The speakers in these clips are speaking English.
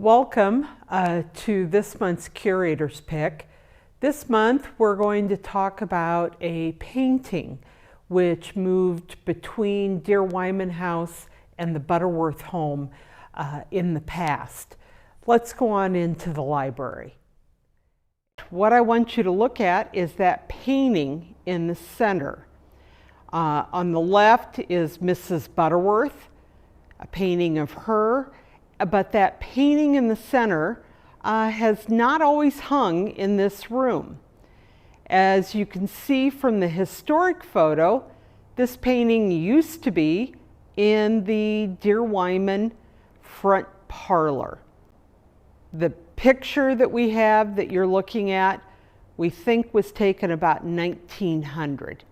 Welcome to this month's Curator's Pick. This month we're going to talk about a painting which moved between Deere-Wiman House and the Butteworth home in the past. Let's go on into the library. What I want you to look at is that painting in the center. On the left is Mrs. Butteworth, a painting of her. But that painting in the center has not always hung in this room. As you can see from the historic photo, this painting used to be in the Deere-Wiman front parlor. The picture that we have that you're looking at, we think was taken about 1900.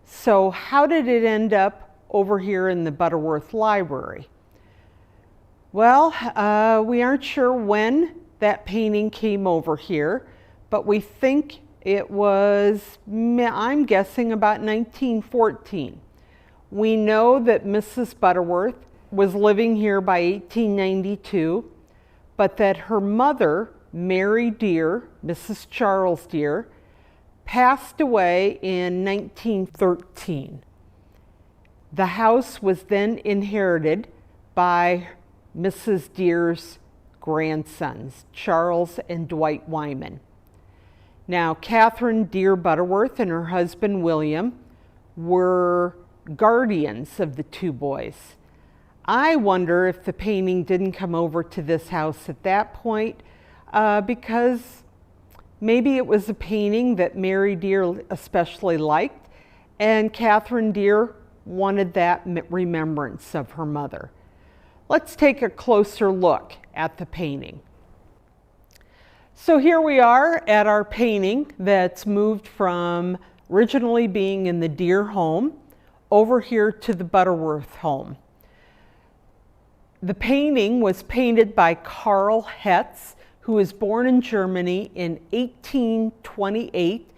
So how did it end up over here in the Butteworth Library? Well, we aren't sure when that painting came over here, but we think it was, I'm guessing, about 1914. We know that Mrs. Butterworth was living here by 1892, but that her mother, Mary Deere, Mrs. Charles Deere, passed away in 1913. The house was then inherited by Mrs. Deere's grandsons, Charles and Dwight Wyman. Now, Catherine Deere Butterworth and her husband, William, were guardians of the two boys. I wonder if the painting didn't come over to this house at that point because maybe it was a painting that Mary Deere especially liked, and Catherine Deere wanted that remembrance of her mother. Let's take a closer look at the painting. So here we are at our painting that's moved from originally being in the Deere home over here to the Butterworth home. The painting was painted by Karl Hetz, who was born in Germany in 1828,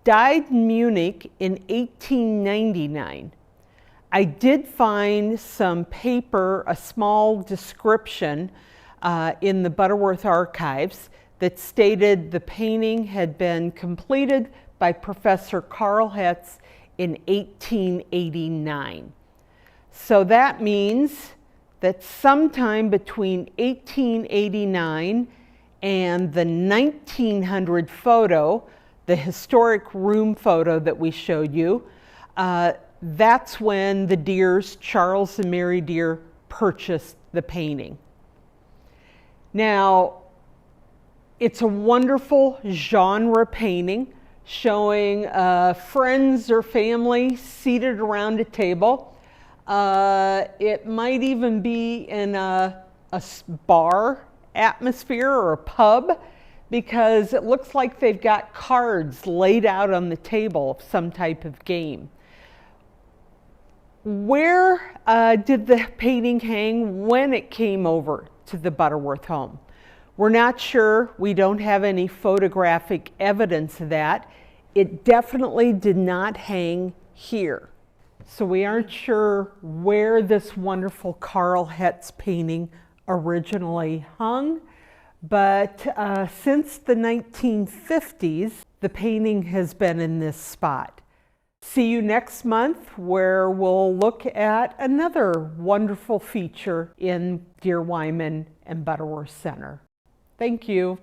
died in Munich in 1899. I did find some paper, a small description in the Butterworth archives that stated the painting had been completed by Professor Karl Hetz in 1889. So that means that sometime between 1889 and the 1900 photo, the historic room photo that we showed you, that's when the Deeres, Charles and Mary Deere, purchased the painting. Now, it's a wonderful genre painting showing friends or family seated around a table. It might even be in a bar atmosphere or a pub, because it looks like they've got cards laid out on the table of some type of game. Where did the painting hang when it came over to the Butterworth home? We're not sure. We don't have any photographic evidence of that. It definitely did not hang here. So we aren't sure where this wonderful Karl Hetz painting originally hung, but since the 1950s, the painting has been in this spot. See you next month, where we'll look at another wonderful feature in Deere-Wiman and Butteworth Center. Thank you.